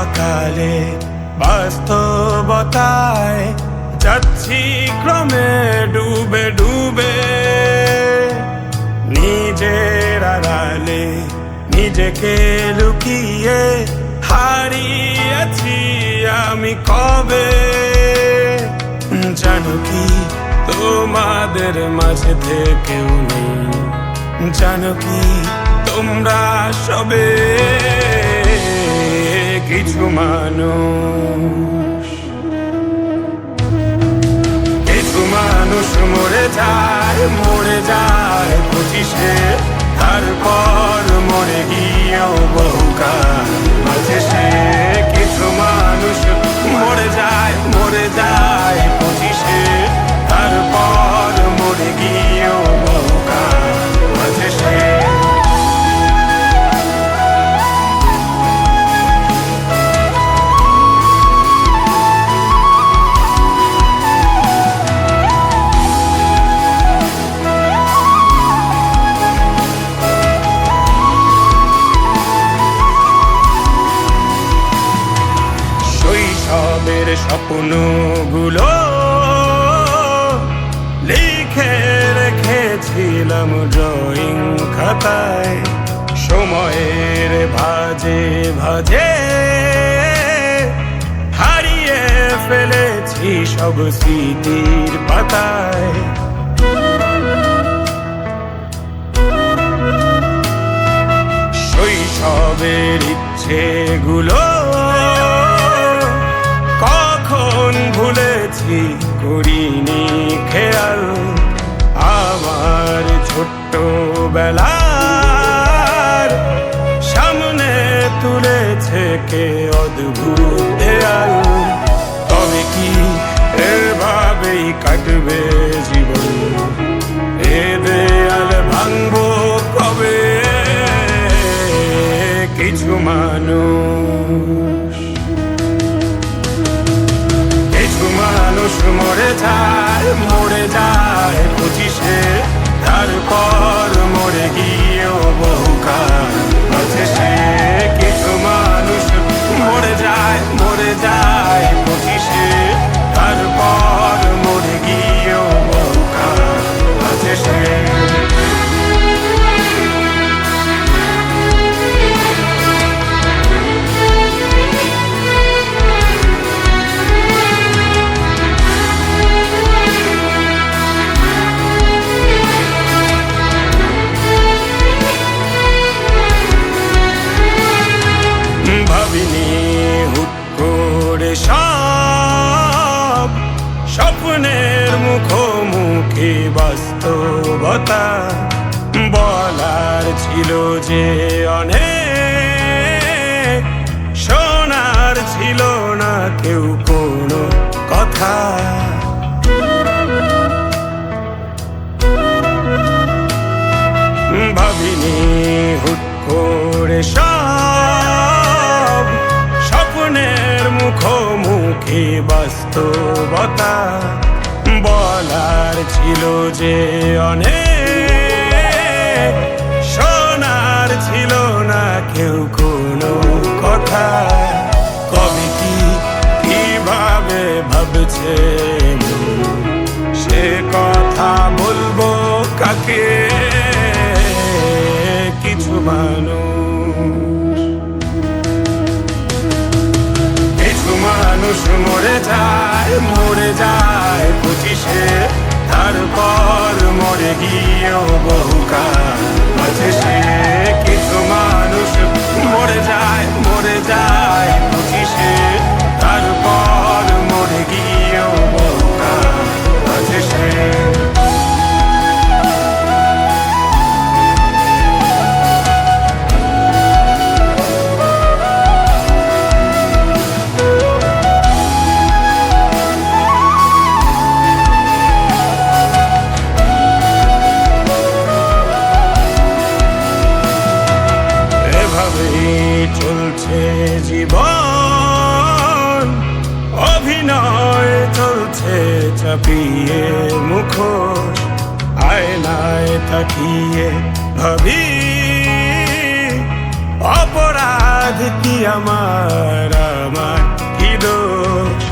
সকালে বাস্তবতায় যাচ্ছি ক্রমে ডুবে ডুবে, নিজের আড়ালে নিজেকে লুকিয়ে হারিয়েছি আমি কবে। জানো কি তোমাদের মাঝে থেকেও নেই, জানো কি তোমরা সবে কিছু মানুষ, কিছু মানুষ মরে যায় 25-এ, তারপর মরে গিয়েও বহুকাল মাঝে সে। কিছু মানুষ মরে যায় 25-এ, তারপর মরে গিয়েও বহুকাল মাঝে সে। শৈশবের স্বপ্নগুলো লিখে রেখেছিলাম ড্রয়িং খাতায়, সময়ের ভাজে ভাজে হারিয়ে ফেলেছি সব স্মৃতির পাতায়। শৈশবের ইচ্ছেগুলো কখন ভুলেছি করিনি খেয়াল, আমার ছোট্ট বেলার সামনে তুলেছে কে অদ্ভুত দেয়াল। তবে কি এভাবেই কাটবে জীবন, এ দেয়াল ভাঙবো কবে? কিছু মানুষ, কিছু মানুষ মরে যায় 25-এ, তারপর মরে গিয়েও বহুকাল মাঝে সে। কিছু মানুষ মরে যায় 25-এ, তারপর মরে গিয়েও বহুকাল মাঝে সে। ভাবিনি হুট করে সব স্বপ্নের মুখোমুখি বাস্তবতা, বলার ছিল যে অনেক, শোনার ছিল না কেউ কোনো কথা। ভাবিনি হুট করে সব স্বপ্নের মুখোমুখি বাস্তবতা, বলার ছিল যে অনেক, শোনার ছিল না কেউ কোনো কথা। কবে কি কিভাবে ভাবছে সে কথা বলবো কাকে? কিছু মানুষ, কিছু মানুষ মরে যায় 25-এ, তারপর মরে গিয়েও বহুকাল মাঝে সে। কিছু মানুষ মরে যায় 25-এ, তারপর মরে গিয়েও বহুকাল মাঝে সে। চলছে জীবন, অভিনয় চলছে চাপিয়ে মুখোশ, আয়নায় তাকিয়ে ভাবি অপরাধ অপরাধ কি আমার কি দোষ?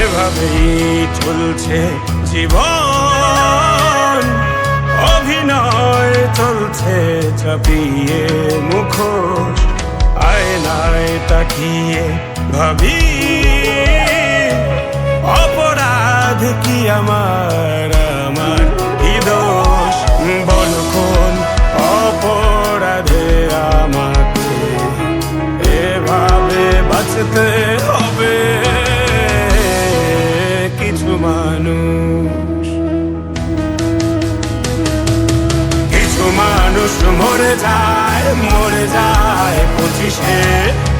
এভাবেই চলছে জীবন, অভিনয় চলছে চাপিয়ে মুখোশ। আয়নায় তাকিয়ে ভাবি অপরাধ কি আমার কি দোষ? বল কোন অপরাধে আমাকে এভাবে বাঁচতে হবে? কিছু মানুষ মরে যায় 25-এ,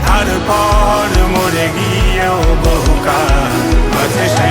তারপর মরে গিয়েও বহুকাল আছে সে